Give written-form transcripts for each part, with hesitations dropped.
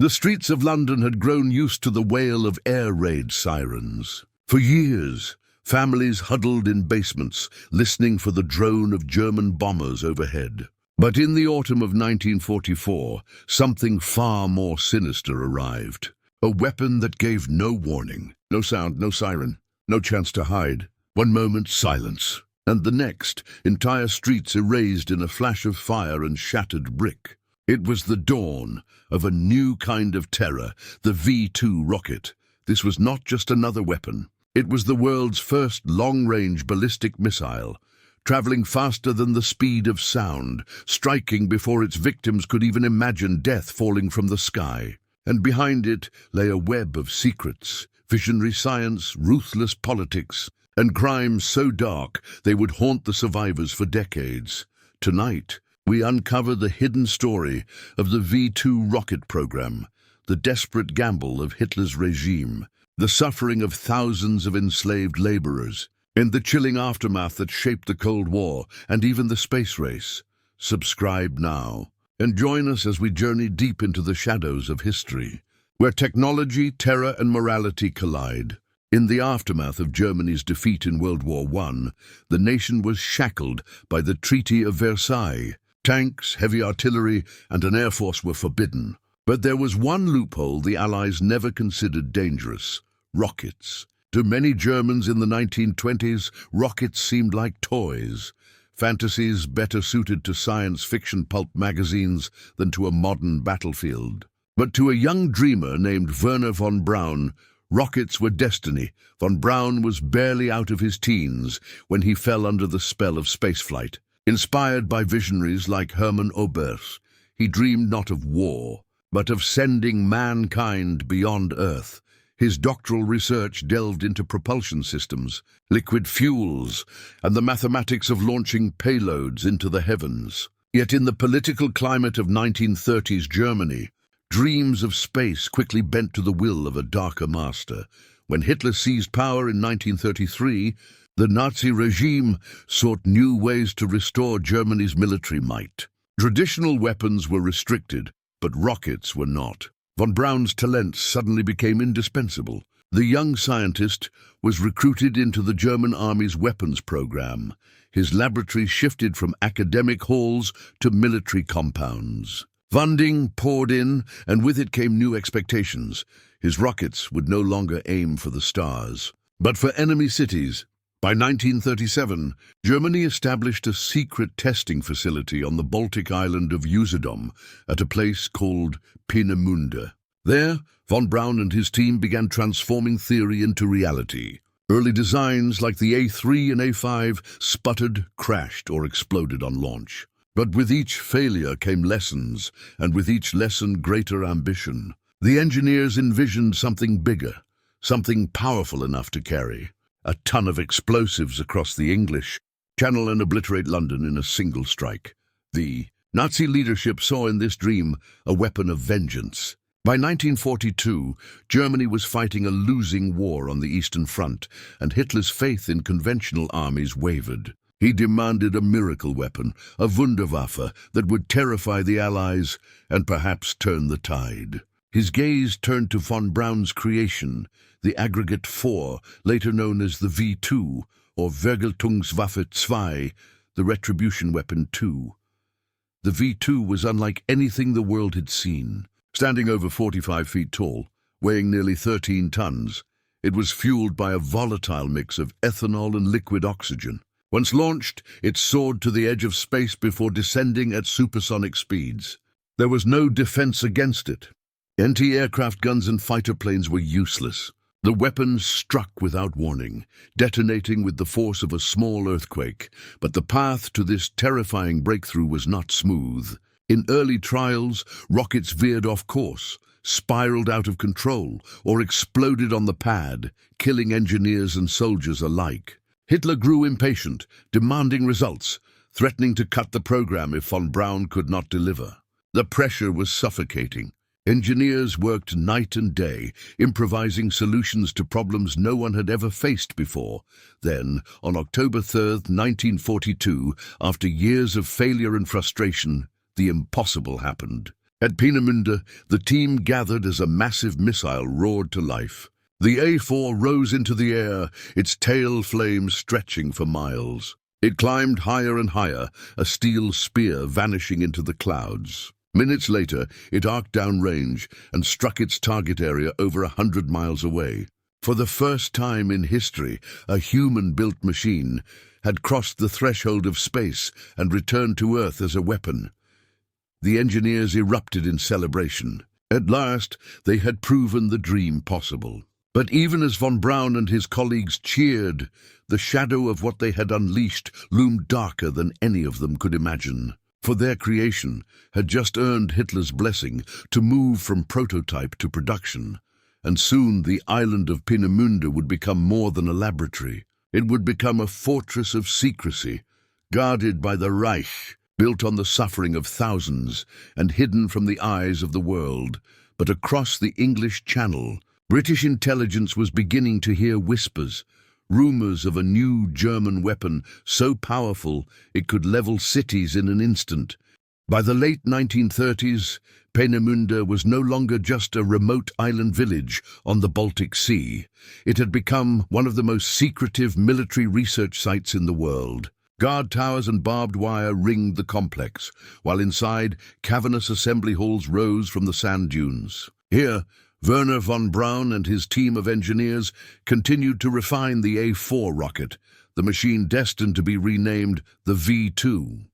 The streets of London had grown used to the wail of air raid sirens. For years, families huddled in basements, listening for the drone of German bombers overhead. But in the autumn of 1944, something far more sinister arrived. A weapon that gave no warning. No sound, no siren, no chance to hide. One moment, silence. And the next, entire streets erased in a flash of fire and shattered brick. It was the dawn of a new kind of terror, the V-2 rocket. This was not just another weapon. It was the world's first long-range ballistic missile, traveling faster than the speed of sound, striking before its victims could even imagine death falling from the sky. And behind it lay a web of secrets, visionary science, ruthless politics, and crimes so dark they would haunt the survivors for decades. Tonight, we uncover the hidden story of the V-2 rocket program, the desperate gamble of Hitler's regime, the suffering of thousands of enslaved laborers, and the chilling aftermath that shaped the Cold War and even the space race. Subscribe now, and join us as we journey deep into the shadows of history, where technology, terror, and morality collide. In the aftermath of Germany's defeat in World War I, the nation was shackled by the Treaty of Versailles. Tanks, heavy artillery, and an air force were forbidden. But there was one loophole the Allies never considered dangerous: rockets. To many Germans in the 1920s, rockets seemed like toys, fantasies better suited to science fiction pulp magazines than to a modern battlefield. But to a young dreamer named Werner von Braun, rockets were destiny. Von Braun was barely out of his teens when he fell under the spell of spaceflight. Inspired by visionaries like Hermann Oberth, he dreamed not of war, but of sending mankind beyond Earth. His doctoral research delved into propulsion systems, liquid fuels, and the mathematics of launching payloads into the heavens. Yet in the political climate of 1930s Germany, dreams of space quickly bent to the will of a darker master. When Hitler seized power in 1933, the Nazi regime sought new ways to restore Germany's military might. Traditional weapons were restricted, but rockets were not. Von Braun's talents suddenly became indispensable. The young scientist was recruited into the German army's weapons program. His laboratory shifted from academic halls to military compounds. Funding poured in, and with it came new expectations. His rockets would no longer aim for the stars, but for enemy cities. By 1937, Germany established a secret testing facility on the Baltic island of Usedom at a place called Peenemünde. There, von Braun and his team began transforming theory into reality. Early designs like the A3 and A5 sputtered, crashed, or exploded on launch. But with each failure came lessons, and with each lesson greater ambition. The engineers envisioned something bigger, something powerful enough to carry. A ton of explosives across the English Channel and obliterate London in a single strike. The Nazi leadership saw in this dream a weapon of vengeance. By 1942, Germany was fighting a losing war on the Eastern Front, and Hitler's faith in conventional armies wavered. He demanded a miracle weapon, a Wunderwaffe that would terrify the Allies and perhaps turn the tide. His gaze turned to von Braun's creation, the Aggregate 4, later known as the V-2, or Vergeltungswaffe 2, the Retribution Weapon 2. The V-2 was unlike anything the world had seen. Standing over 45 feet tall, weighing nearly 13 tons, it was fueled by a volatile mix of ethanol and liquid oxygen. Once launched, it soared to the edge of space before descending at supersonic speeds. There was no defense against it. Anti-aircraft guns and fighter planes were useless. The weapon struck without warning, detonating with the force of a small earthquake. But the path to this terrifying breakthrough was not smooth. In early trials, rockets veered off course, spiraled out of control, or exploded on the pad, killing engineers and soldiers alike. Hitler grew impatient, demanding results, threatening to cut the program if von Braun could not deliver. The pressure was suffocating. Engineers worked night and day, improvising solutions to problems no one had ever faced before. Then, on October 3rd, 1942, after years of failure and frustration, the impossible happened. At Peenemünde, the team gathered as a massive missile roared to life. The A4 rose into the air, its tail flames stretching for miles. It climbed higher and higher, a steel spear vanishing into the clouds. Minutes later, it arced downrange and struck its target area over 100 miles away. For the first time in history, a human-built machine had crossed the threshold of space and returned to Earth as a weapon. The engineers erupted in celebration. At last, they had proven the dream possible. But even as von Braun and his colleagues cheered, the shadow of what they had unleashed loomed darker than any of them could imagine. For their creation had just earned Hitler's blessing to move from prototype to production. And soon the island of Peenemünde would become more than a laboratory. It would become a fortress of secrecy, guarded by the Reich, built on the suffering of thousands and hidden from the eyes of the world. But across the English Channel, British intelligence was beginning to hear whispers, rumors of a new German weapon so powerful it could level cities in an instant. By the late 1930s, Peenemünde was no longer just a remote island village on the Baltic Sea. It had become one of the most secretive military research sites in the world. Guard towers and barbed wire ringed the complex, while inside, cavernous assembly halls rose from the sand dunes. Here, Werner von Braun and his team of engineers continued to refine the A4 rocket, the machine destined to be renamed the V-2.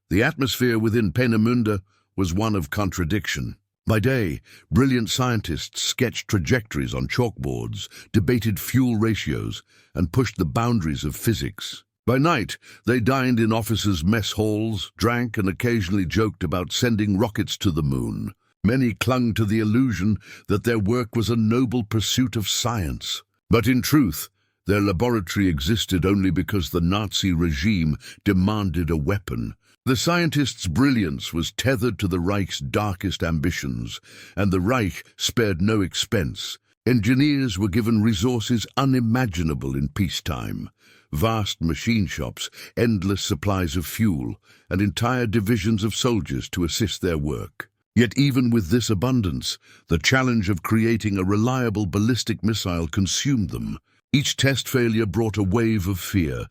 The atmosphere within Peenemünde was one of contradiction. By day, brilliant scientists sketched trajectories on chalkboards, debated fuel ratios, and pushed the boundaries of physics. By night, they dined in officers' mess halls, drank, and occasionally joked about sending rockets to the moon. Many clung to the illusion that their work was a noble pursuit of science. But in truth, their laboratory existed only because the Nazi regime demanded a weapon. The scientists' brilliance was tethered to the Reich's darkest ambitions, and the Reich spared no expense. Engineers were given resources unimaginable in peacetime. Vast machine shops, endless supplies of fuel, and entire divisions of soldiers to assist their work. Yet even with this abundance, the challenge of creating a reliable ballistic missile consumed them. Each test failure brought a wave of fear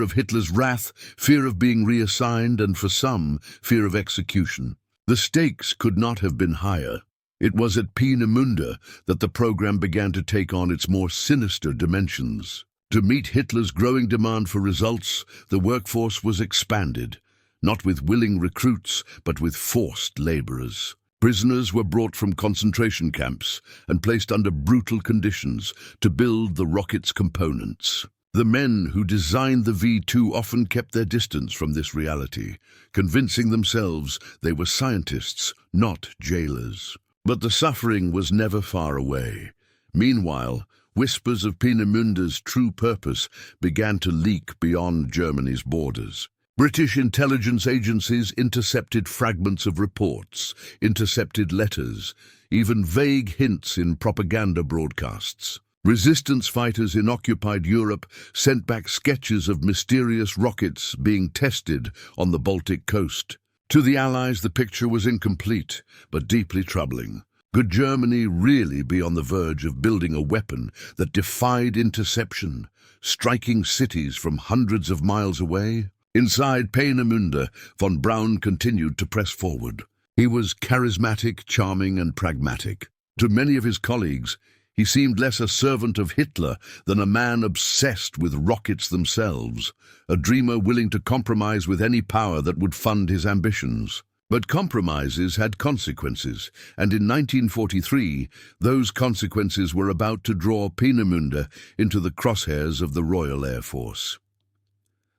of Hitler's wrath, fear of being reassigned, and for some, fear of execution. The stakes could not have been higher. It was at Peenemünde that the program began to take on its more sinister dimensions. To meet Hitler's growing demand for results, the workforce was expanded, not with willing recruits, but with forced laborers. Prisoners were brought from concentration camps and placed under brutal conditions to build the rocket's components. The men who designed the V-2 often kept their distance from this reality, convincing themselves they were scientists, not jailers. But the suffering was never far away. Meanwhile, whispers of Peenemünde's true purpose began to leak beyond Germany's borders. British intelligence agencies intercepted fragments of reports, intercepted letters, even vague hints in propaganda broadcasts. Resistance fighters in occupied Europe sent back sketches of mysterious rockets being tested on the Baltic coast. To the Allies, the picture was incomplete, but deeply troubling. Could Germany really be on the verge of building a weapon that defied interception, striking cities from hundreds of miles away? Inside Peenemünde, von Braun continued to press forward. He was charismatic, charming, and pragmatic. To many of his colleagues, he seemed less a servant of Hitler than a man obsessed with rockets themselves, a dreamer willing to compromise with any power that would fund his ambitions. But compromises had consequences, and in 1943, those consequences were about to draw Peenemünde into the crosshairs of the Royal Air Force.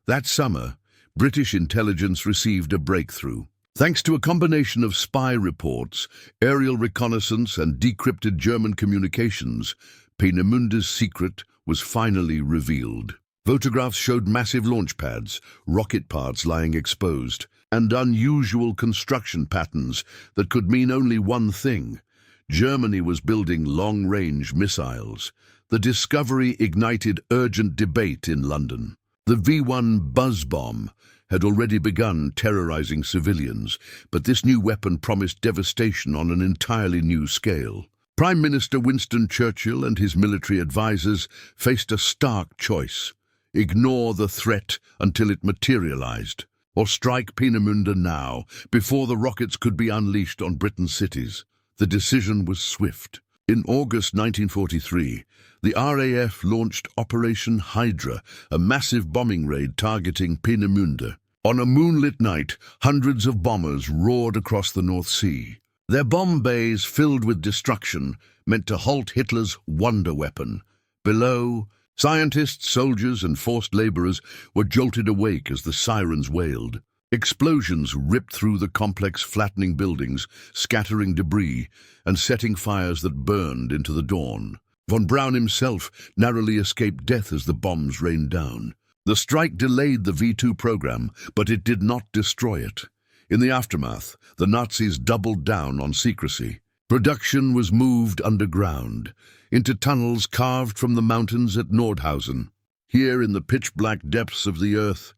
That summer, British intelligence received a breakthrough. Thanks to a combination of spy reports, aerial reconnaissance, and decrypted German communications, Peenemunde's secret was finally revealed. Photographs showed massive launch pads, rocket parts lying exposed, and unusual construction patterns that could mean only one thing. Germany was building long-range missiles. The discovery ignited urgent debate in London. The V-1 buzz bomb, had already begun terrorizing civilians, but this new weapon promised devastation on an entirely new scale. Prime Minister Winston Churchill and his military advisors faced a stark choice: ignore the threat until it materialized, or strike Peenemünde now, before the rockets could be unleashed on Britain's cities. The decision was swift. In August 1943, the RAF launched Operation Hydra, a massive bombing raid targeting Peenemünde. On a moonlit night, hundreds of bombers roared across the North Sea. Their bomb bays, filled with destruction, meant to halt Hitler's wonder weapon. Below, scientists, soldiers, and forced laborers were jolted awake as the sirens wailed. Explosions ripped through the complex, flattening buildings, scattering debris and setting fires that burned into the dawn. Von Braun himself narrowly escaped death as the bombs rained down. The strike delayed the V-2 program, but it did not destroy it. In the aftermath, the Nazis doubled down on secrecy. Production was moved underground, into tunnels carved from the mountains at Nordhausen. Here, in the pitch-black depths of the earth,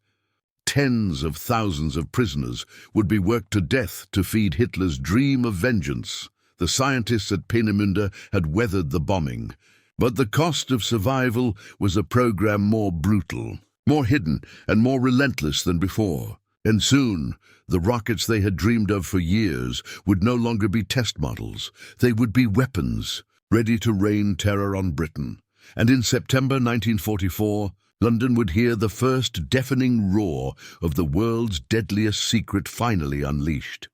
tens of thousands of prisoners would be worked to death to feed Hitler's dream of vengeance. The scientists at Peenemünde had weathered the bombing, but the cost of survival was a program more brutal, more hidden, and more relentless than before. And soon, the rockets they had dreamed of for years would no longer be test models. They would be weapons, ready to rain terror on Britain. And in September 1944, London would hear the first deafening roar of the world's deadliest secret finally unleashed.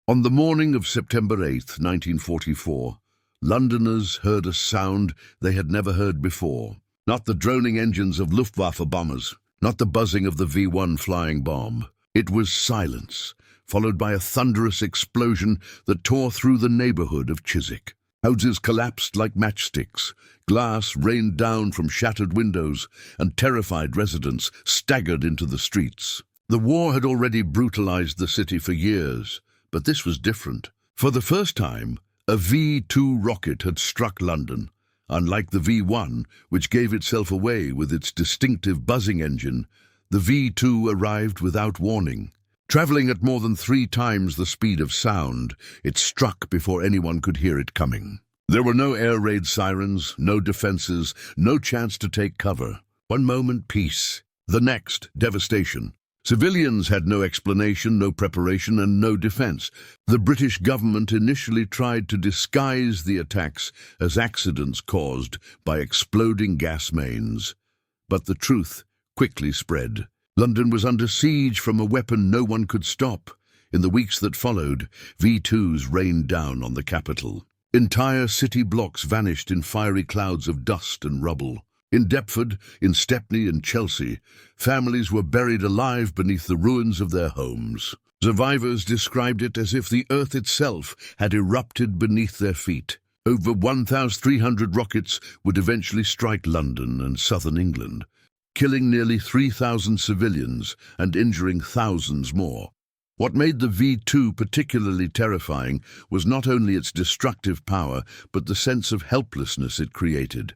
On the morning of September 8, 1944, Londoners heard a sound they had never heard before. Not the droning engines of Luftwaffe bombers, not the buzzing of the V-1 flying bomb. It was silence, followed by a thunderous explosion that tore through the neighborhood of Chiswick. Houses collapsed like matchsticks, glass rained down from shattered windows, and terrified residents staggered into the streets. The war had already brutalized the city for years, but this was different. For the first time, a V-2 rocket had struck London. Unlike the V-1, which gave itself away with its distinctive buzzing engine, the V-2 arrived without warning. Traveling at more than 3 times the speed of sound, it struck before anyone could hear it coming. There were no air raid sirens, no defenses, no chance to take cover. One moment, peace. The next, devastation. Civilians had no explanation, no preparation, and no defense. The British government initially tried to disguise the attacks as accidents caused by exploding gas mains. But the truth quickly spread. London was under siege from a weapon no one could stop. In the weeks that followed, V-2s rained down on the capital. Entire city blocks vanished in fiery clouds of dust and rubble. In Deptford, in Stepney and Chelsea, families were buried alive beneath the ruins of their homes. Survivors described it as if the earth itself had erupted beneath their feet. Over 1,300 rockets would eventually strike London and southern England, killing nearly 3,000 civilians and injuring thousands more. What made the V-2 particularly terrifying was not only its destructive power, but the sense of helplessness it created.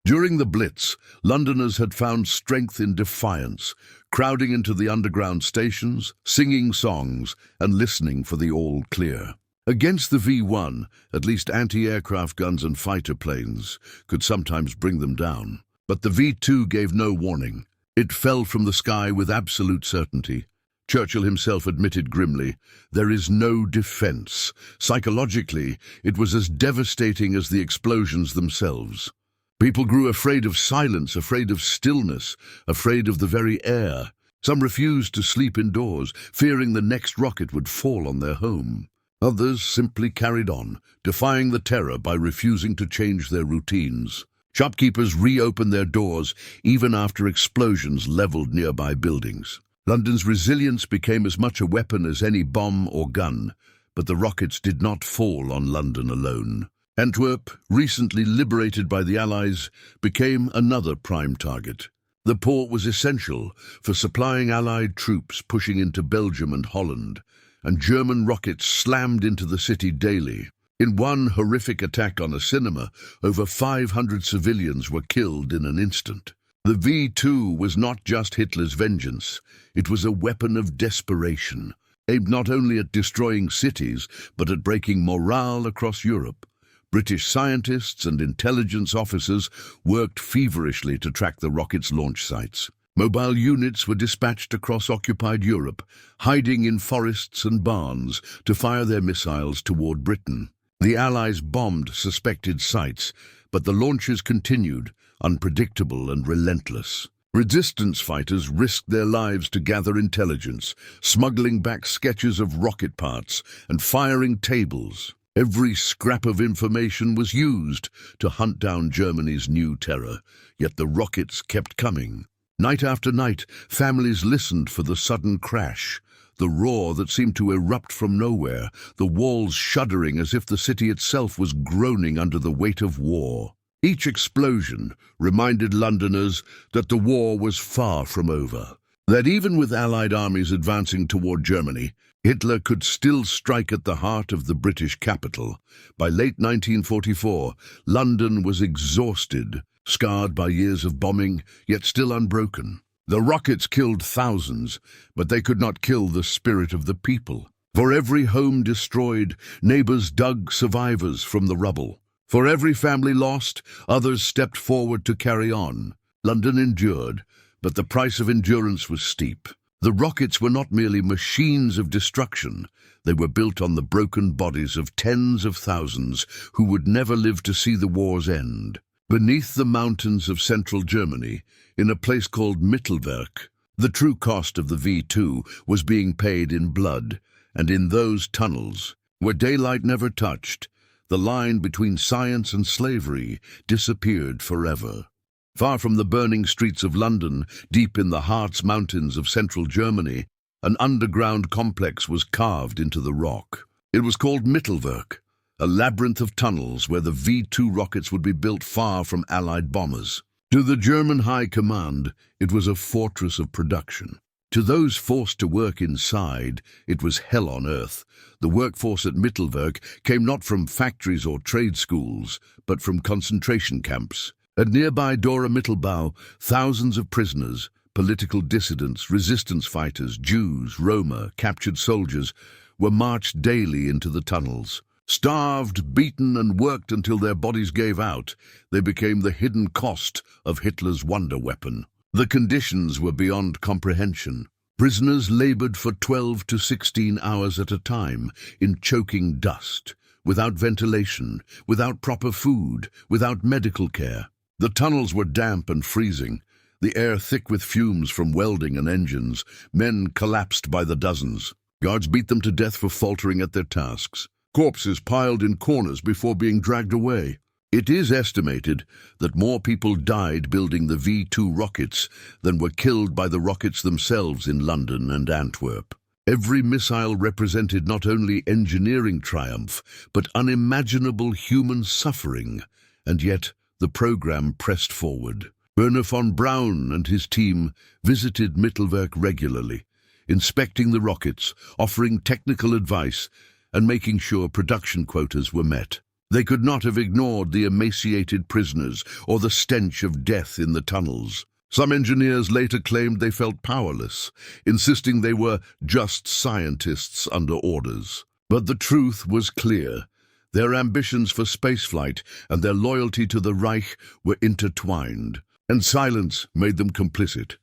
During the Blitz, Londoners had found strength in defiance, crowding into the underground stations, singing songs, and listening for the all clear. Against the V-1, at least anti-aircraft guns and fighter planes could sometimes bring them down. But the V-2 gave no warning. It fell from the sky with absolute certainty. Churchill himself admitted grimly, "There is no defense." Psychologically, it was as devastating as the explosions themselves. People grew afraid of silence, afraid of stillness, afraid of the very air. Some refused to sleep indoors, fearing the next rocket would fall on their home. Others simply carried on, defying the terror by refusing to change their routines. Shopkeepers reopened their doors even after explosions leveled nearby buildings. London's resilience became as much a weapon as any bomb or gun, but the rockets did not fall on London alone. Antwerp, recently liberated by the Allies, became another prime target. The port was essential for supplying Allied troops pushing into Belgium and Holland, and German rockets slammed into the city daily. In one horrific attack on a cinema, over 500 civilians were killed in an instant. The V-2 was not just Hitler's vengeance, it was a weapon of desperation, aimed not only at destroying cities, but at breaking morale across Europe. British scientists and intelligence officers worked feverishly to track the rocket's launch sites. Mobile units were dispatched across occupied Europe, hiding in forests and barns to fire their missiles toward Britain. The Allies bombed suspected sites, but the launches continued, unpredictable and relentless. Resistance fighters risked their lives to gather intelligence, smuggling back sketches of rocket parts and firing tables. Every scrap of information was used to hunt down Germany's new terror, yet the rockets kept coming. Night after night, families listened for the sudden crash, the roar that seemed to erupt from nowhere, the walls shuddering as if the city itself was groaning under the weight of war. Each explosion reminded Londoners that the war was far from over, that even with Allied armies advancing toward Germany, Hitler could still strike at the heart of the British capital. By late 1944, London was exhausted, scarred by years of bombing, yet still unbroken. The rockets killed thousands, but they could not kill the spirit of the people. For every home destroyed, neighbors dug survivors from the rubble. For every family lost, others stepped forward to carry on. London endured, but the price of endurance was steep. The rockets were not merely machines of destruction. They were built on the broken bodies of tens of thousands who would never live to see the war's end. Beneath the mountains of central Germany, in a place called Mittelwerk, the true cost of the V-2 was being paid in blood, and in those tunnels, where daylight never touched, the line between science and slavery disappeared forever. Far from the burning streets of London, deep in the Harz Mountains of central Germany, an underground complex was carved into the rock. It was called Mittelwerk, a labyrinth of tunnels where the V-2 rockets would be built far from Allied bombers. To the German High Command, it was a fortress of production. To those forced to work inside, it was hell on earth. The workforce at Mittelwerk came not from factories or trade schools, but from concentration camps. At nearby Dora Mittelbau, thousands of prisoners, political dissidents, resistance fighters, Jews, Roma, captured soldiers, were marched daily into the tunnels. Starved, beaten, and worked until their bodies gave out, they became the hidden cost of Hitler's wonder weapon. The conditions were beyond comprehension. Prisoners labored for 12 to 16 hours at a time in choking dust, without ventilation, without proper food, without medical care. The tunnels were damp and freezing, the air thick with fumes from welding and engines. Men collapsed by the dozens. Guards beat them to death for faltering at their tasks. Corpses piled in corners before being dragged away. It is estimated that more people died building the V-2 rockets than were killed by the rockets themselves in London and Antwerp. Every missile represented not only engineering triumph, but unimaginable human suffering, and yet the program pressed forward. Werner von Braun and his team visited Mittelwerk regularly, inspecting the rockets, offering technical advice, and making sure production quotas were met. They could not have ignored the emaciated prisoners or the stench of death in the tunnels. Some engineers later claimed they felt powerless, insisting they were just scientists under orders. But the truth was clear. Their ambitions for spaceflight and their loyalty to the Reich were intertwined, and silence made them complicit.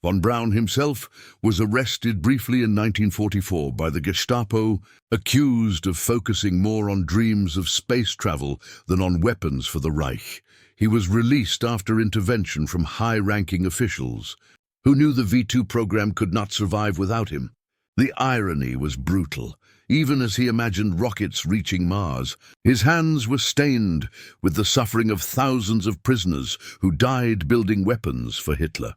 Von Braun himself was arrested briefly in 1944 by the Gestapo, accused of focusing more on dreams of space travel than on weapons for the Reich. He was released after intervention from high-ranking officials, who knew the V-2 program could not survive without him. The irony was brutal. Even as he imagined rockets reaching Mars, his hands were stained with the suffering of thousands of prisoners who died building weapons for Hitler.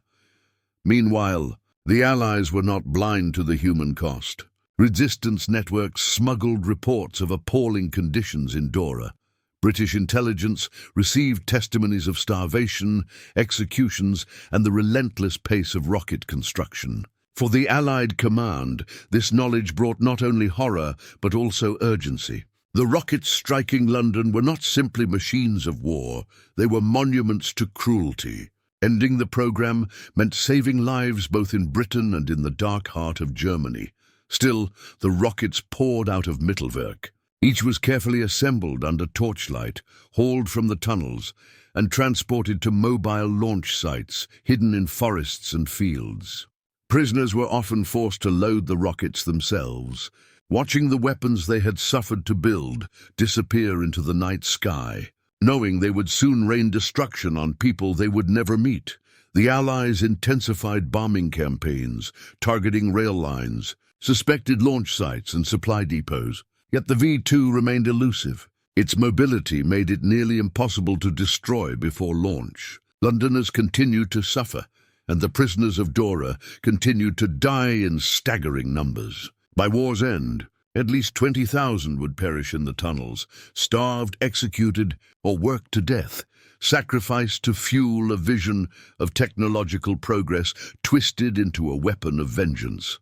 Meanwhile, the Allies were not blind to the human cost. Resistance networks smuggled reports of appalling conditions in Dora. British intelligence received testimonies of starvation, executions, and the relentless pace of rocket construction. For the Allied command, this knowledge brought not only horror, but also urgency. The rockets striking London were not simply machines of war, they were monuments to cruelty. Ending the program meant saving lives both in Britain and in the dark heart of Germany. Still, the rockets poured out of Mittelwerk. Each was carefully assembled under torchlight, hauled from the tunnels, and transported to mobile launch sites hidden in forests and fields. Prisoners were often forced to load the rockets themselves, watching the weapons they had suffered to build disappear into the night sky. Knowing they would soon rain destruction on people they would never meet, the Allies intensified bombing campaigns, targeting rail lines, suspected launch sites and supply depots. Yet the V-2 remained elusive. Its mobility made it nearly impossible to destroy before launch. Londoners continued to suffer, and the prisoners of Dora continued to die in staggering numbers. By war's end, at least 20,000 would perish in the tunnels, starved, executed, or worked to death, sacrificed to fuel a vision of technological progress twisted into a weapon of vengeance.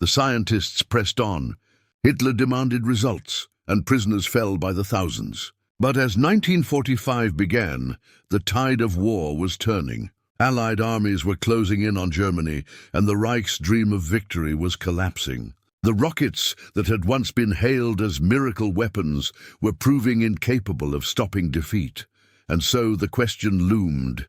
The scientists pressed on. Hitler demanded results, and prisoners fell by the thousands. But as 1945 began, the tide of war was turning. Allied armies were closing in on Germany, and the Reich's dream of victory was collapsing. The rockets that had once been hailed as miracle weapons were proving incapable of stopping defeat. And so the question loomed.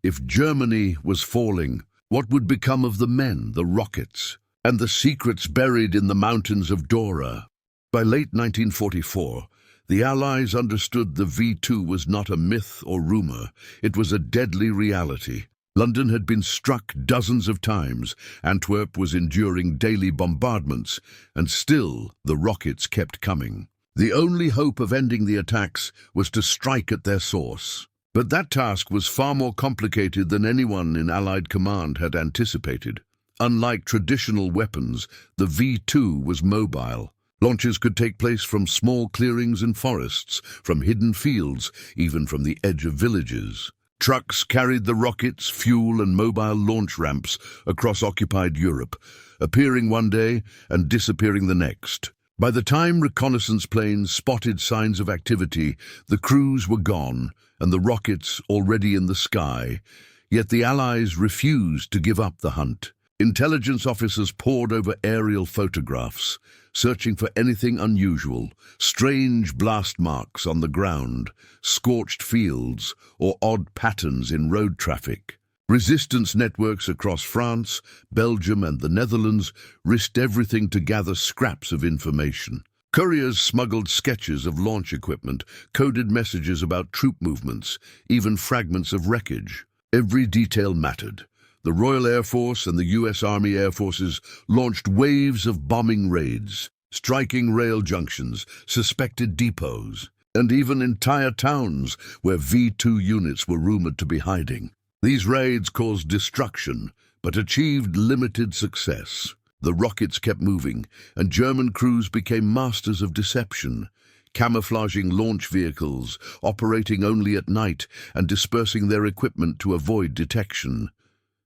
If Germany was falling, what would become of the men, the rockets, and the secrets buried in the mountains of Dora? By late 1944, the Allies understood the V-2 was not a myth or rumor. It was a deadly reality. London had been struck dozens of times, Antwerp was enduring daily bombardments, and still the rockets kept coming. The only hope of ending the attacks was to strike at their source. But that task was far more complicated than anyone in Allied command had anticipated. Unlike traditional weapons, the V-2 was mobile. Launches could take place from small clearings in forests, from hidden fields, even from the edge of villages. Trucks carried the rockets, fuel and mobile launch ramps across occupied Europe, appearing one day and disappearing the next. By the time reconnaissance planes spotted signs of activity, the crews were gone and the rockets already in the sky, yet the Allies refused to give up the hunt. Intelligence officers pored over aerial photographs, searching for anything unusual, strange blast marks on the ground, scorched fields, or odd patterns in road traffic. Resistance networks across France, Belgium, and the Netherlands risked everything to gather scraps of information. Couriers smuggled sketches of launch equipment, coded messages about troop movements, even fragments of wreckage. Every detail mattered. The Royal Air Force and the U.S. Army Air Forces launched waves of bombing raids, striking rail junctions, suspected depots, and even entire towns where V-2 units were rumored to be hiding. These raids caused destruction, but achieved limited success. The rockets kept moving, and German crews became masters of deception, camouflaging launch vehicles, operating only at night, and dispersing their equipment to avoid detection.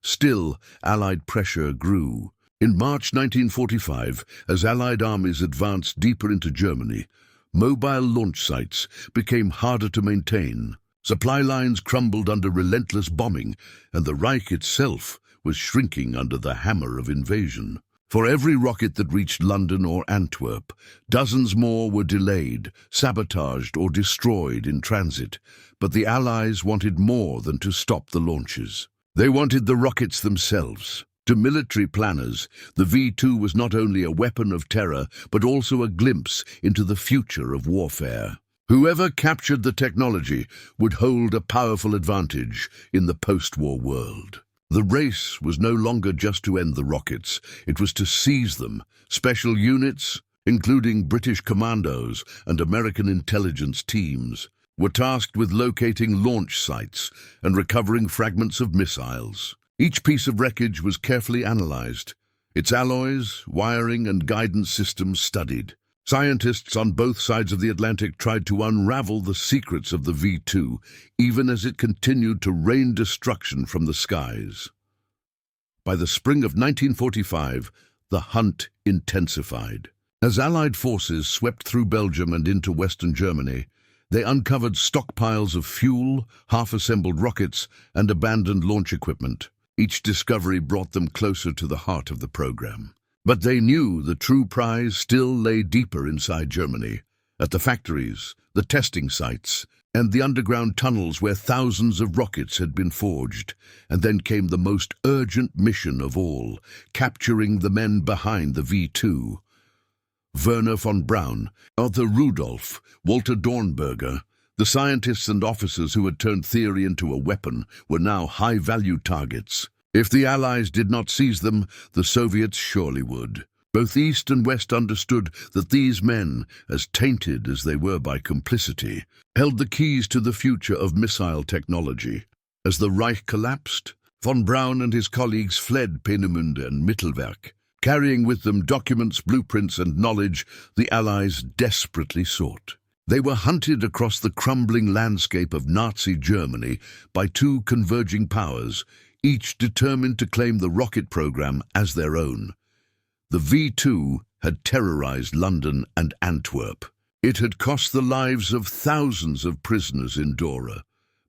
Still, Allied pressure grew. In March 1945, as Allied armies advanced deeper into Germany, mobile launch sites became harder to maintain. Supply lines crumbled under relentless bombing, and the Reich itself was shrinking under the hammer of invasion. For every rocket that reached London or Antwerp, dozens more were delayed, sabotaged, or destroyed in transit. But the Allies wanted more than to stop the launches. They wanted the rockets themselves. To military planners, the V-2 was not only a weapon of terror, but also a glimpse into the future of warfare. Whoever captured the technology would hold a powerful advantage in the post-war world. The race was no longer just to end the rockets, it was to seize them. Special units, including British commandos and American intelligence teams, were tasked with locating launch sites and recovering fragments of missiles. Each piece of wreckage was carefully analyzed, its alloys, wiring, and guidance systems studied. Scientists on both sides of the Atlantic tried to unravel the secrets of the V-2, even as it continued to rain destruction from the skies. By the spring of 1945, the hunt intensified. As Allied forces swept through Belgium and into Western Germany, They uncovered stockpiles of fuel, half-assembled rockets, and abandoned launch equipment. Each discovery brought them closer to the heart of the program. But they knew the true prize still lay deeper inside Germany, at the factories, the testing sites, and the underground tunnels where thousands of rockets had been forged. And then came the most urgent mission of all, capturing the men behind the V-2. Werner von Braun, Arthur Rudolph, Walter Dornberger, the scientists and officers who had turned theory into a weapon, were now high-value targets. If the Allies did not seize them, the Soviets surely would. Both East and West understood that these men, as tainted as they were by complicity, held the keys to the future of missile technology. As the Reich collapsed, von Braun and his colleagues fled Peenemünde and Mittelwerk. Carrying with them documents, blueprints, and knowledge the Allies desperately sought. They were hunted across the crumbling landscape of Nazi Germany by two converging powers, each determined to claim the rocket program as their own. The V-2 had terrorized London and Antwerp. It had cost the lives of thousands of prisoners in Dora,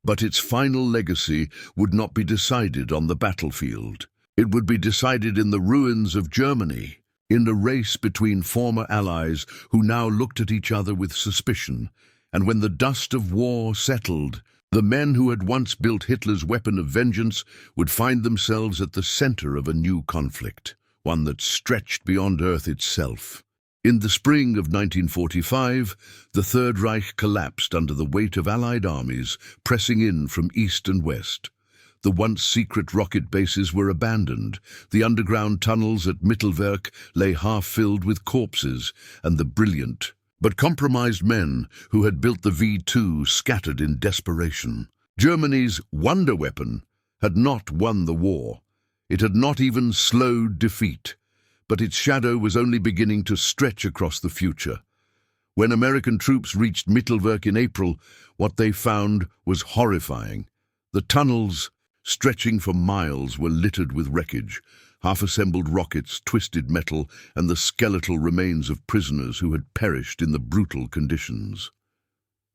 but its final legacy would not be decided on the battlefield. It would be decided in the ruins of Germany, in a race between former allies who now looked at each other with suspicion. And when the dust of war settled, the men who had once built Hitler's weapon of vengeance would find themselves at the center of a new conflict, one that stretched beyond Earth itself. In the spring of 1945, the Third Reich collapsed under the weight of Allied armies pressing in from east and west. The once secret rocket bases were abandoned, the underground tunnels at Mittelwerk lay half-filled with corpses, and the brilliant but compromised men who had built the V-2 scattered in desperation. Germany's wonder weapon had not won the war. It had not even slowed defeat, but its shadow was only beginning to stretch across the future. When American troops reached Mittelwerk in April, what they found was horrifying. The tunnels, stretching for miles, were littered with wreckage, half-assembled rockets, twisted metal, and the skeletal remains of prisoners who had perished in the brutal conditions.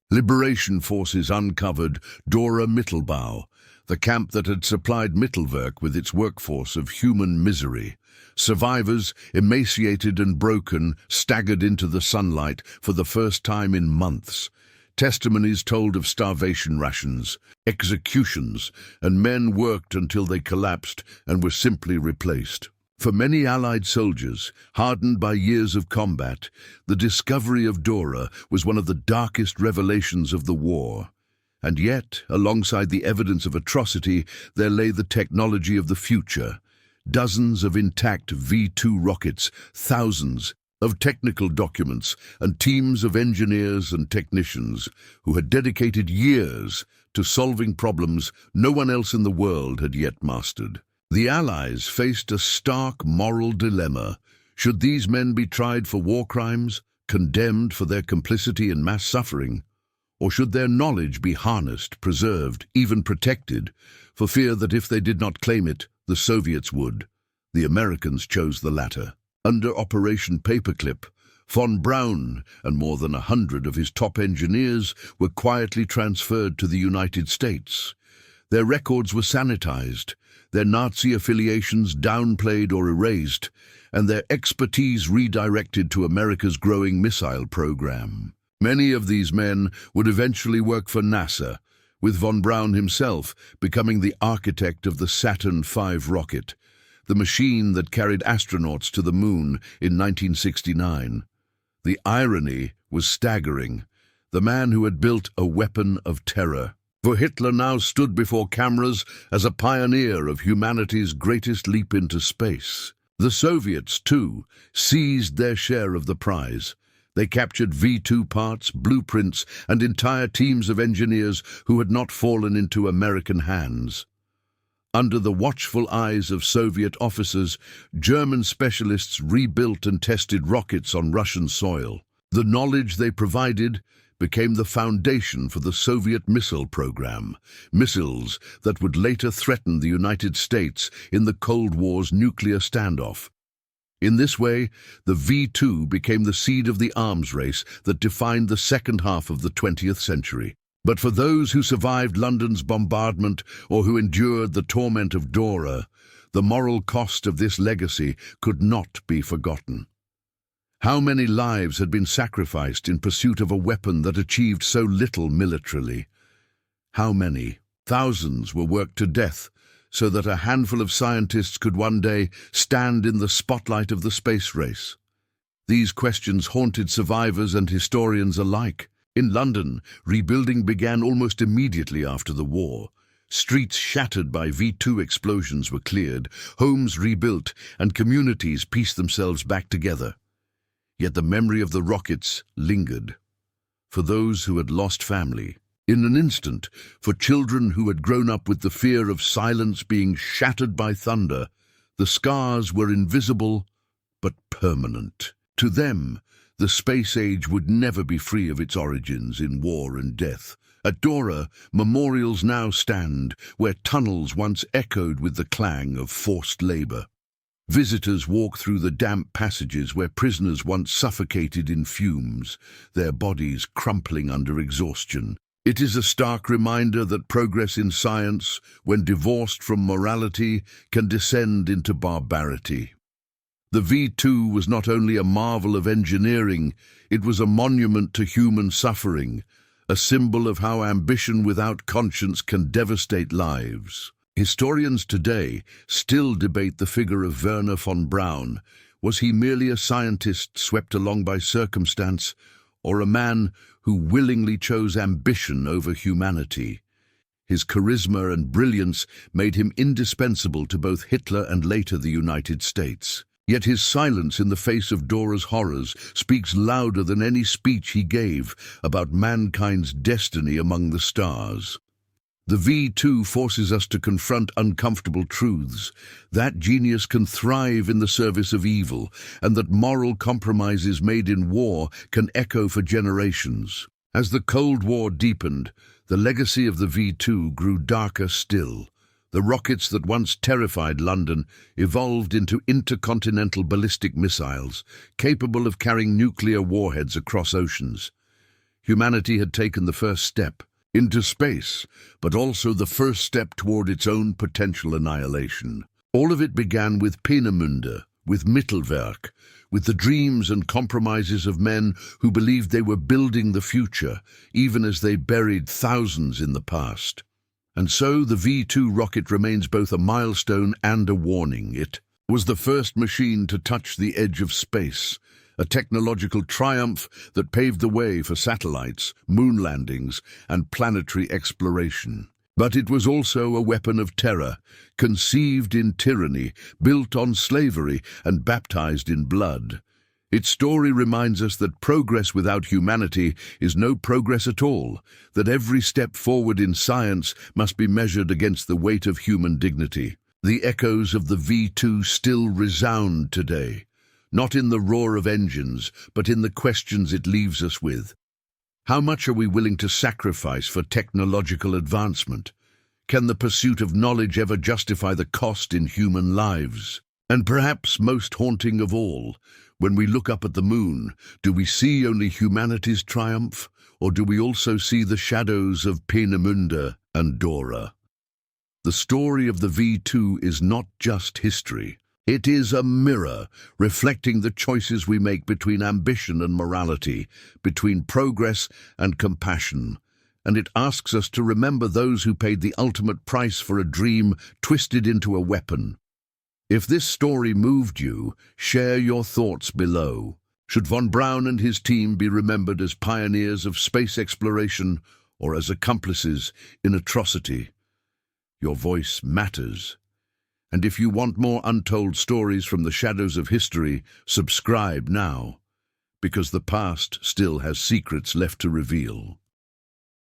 Liberation forces uncovered Dora Mittelbau, the camp that had supplied Mittelwerk with its workforce of human misery. Survivors, emaciated and broken, staggered into the sunlight for the first time in months. Testimonies told of starvation rations, executions, and men worked until they collapsed and were simply replaced. For many Allied soldiers, hardened by years of combat, the discovery of Dora was one of the darkest revelations of the war. And yet, alongside the evidence of atrocity, there lay the technology of the future. Dozens of intact V-2 rockets, thousands of technical documents, and teams of engineers and technicians who had dedicated years to solving problems no one else in the world had yet mastered. The Allies faced a stark moral dilemma. Should these men be tried for war crimes, condemned for their complicity in mass suffering? Or should their knowledge be harnessed, preserved, even protected, for fear that if they did not claim it, the Soviets would? The Americans chose the latter. Under Operation Paperclip, von Braun and more than 100 of his top engineers were quietly transferred to the United States. Their records were sanitized, their Nazi affiliations downplayed or erased, and their expertise redirected to America's growing missile program. Many of these men would eventually work for NASA, with von Braun himself becoming the architect of the Saturn V rocket, the machine that carried astronauts to the moon in 1969. The irony was staggering. The man who had built a weapon of terror. For Hitler now stood before cameras as a pioneer of humanity's greatest leap into space. The Soviets, too, seized their share of the prize. They captured V-2 parts, blueprints, and entire teams of engineers who had not fallen into American hands. Under the watchful eyes of Soviet officers, German specialists rebuilt and tested rockets on Russian soil. The knowledge they provided became the foundation for the Soviet missile program, missiles that would later threaten the United States in the Cold War's nuclear standoff. In this way, the V-2 became the seed of the arms race that defined the second half of the 20th century. But for those who survived London's bombardment or who endured the torment of Dora, the moral cost of this legacy could not be forgotten. How many lives had been sacrificed in pursuit of a weapon that achieved so little militarily? How many? Thousands were worked to death so that a handful of scientists could one day stand in the spotlight of the space race. These questions haunted survivors and historians alike. In London, rebuilding began almost immediately after the war. Streets shattered by V-2 explosions were cleared, homes rebuilt, and communities pieced themselves back together. Yet the memory of the rockets lingered. For those who had lost family, in an instant, for children who had grown up with the fear of silence being shattered by thunder, the scars were invisible but permanent. To them, the space age would never be free of its origins in war and death. At Dora, memorials now stand where tunnels once echoed with the clang of forced labor. Visitors walk through the damp passages where prisoners once suffocated in fumes, their bodies crumpling under exhaustion. It is a stark reminder that progress in science, when divorced from morality, can descend into barbarity. The V-2 was not only a marvel of engineering, it was a monument to human suffering, a symbol of how ambition without conscience can devastate lives. Historians today still debate the figure of Wernher von Braun. Was he merely a scientist swept along by circumstance, or a man who willingly chose ambition over humanity? His charisma and brilliance made him indispensable to both Hitler and later the United States. Yet his silence in the face of Dora's horrors speaks louder than any speech he gave about mankind's destiny among the stars. The V-2 forces us to confront uncomfortable truths, that genius can thrive in the service of evil, and that moral compromises made in war can echo for generations. As the Cold War deepened, the legacy of the V-2 grew darker still. The rockets that once terrified London evolved into intercontinental ballistic missiles, capable of carrying nuclear warheads across oceans. Humanity had taken the first step into space, but also the first step toward its own potential annihilation. All of it began with Peenemünde, with Mittelwerk, with the dreams and compromises of men who believed they were building the future, even as they buried thousands in the past. And so the V-2 rocket remains both a milestone and a warning. It was the first machine to touch the edge of space, a technological triumph that paved the way for satellites, moon landings, and planetary exploration. But it was also a weapon of terror, conceived in tyranny, built on slavery, and baptized in blood. Its story reminds us that progress without humanity is no progress at all, that every step forward in science must be measured against the weight of human dignity. The echoes of the V-2 still resound today, not in the roar of engines, but in the questions it leaves us with. How much are we willing to sacrifice for technological advancement? Can the pursuit of knowledge ever justify the cost in human lives? And perhaps most haunting of all, when we look up at the moon, do we see only humanity's triumph, or do we also see the shadows of Peenemünde and Dora? The story of the V-2 is not just history. It is a mirror reflecting the choices we make between ambition and morality, between progress and compassion. And it asks us to remember those who paid the ultimate price for a dream twisted into a weapon. If this story moved you, share your thoughts below. Should von Braun and his team be remembered as pioneers of space exploration or as accomplices in atrocity? Your voice matters. And if you want more untold stories from the shadows of history, subscribe now, because the past still has secrets left to reveal.